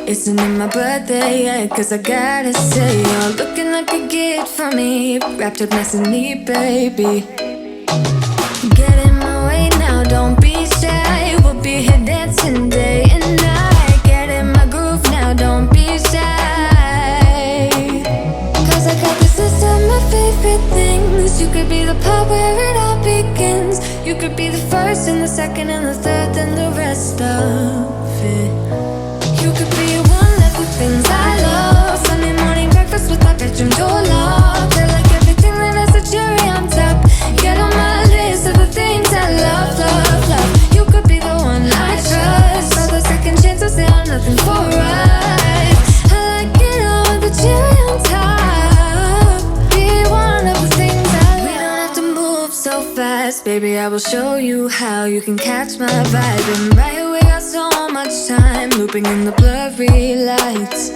Isn't it my birthday yet? Cause I gotta say, you're looking like a gift from me, wrapped up nice and neat, baby. Get in my way now, don't be shy. We'll be here dancing day and night. Get in my groove now, don't be shy. Cause I got this list of my favorite things. You could be the part where it all begins. You could be the first and the second and the third and the rest of it. You could be one of the things I love. Sunday morning breakfast with our bedroom door locked. I like everything that has a cherry on top. Get on my list of the things I love, love, love. You could be the one I trust. All the second chances, they are nothing for us. I like it all with the cherry on top. Be one of the things I love. We don't have to move so fast, baby, I will show you how. You can catch my vibe. And right, we got so much time, looping in the blurry lights.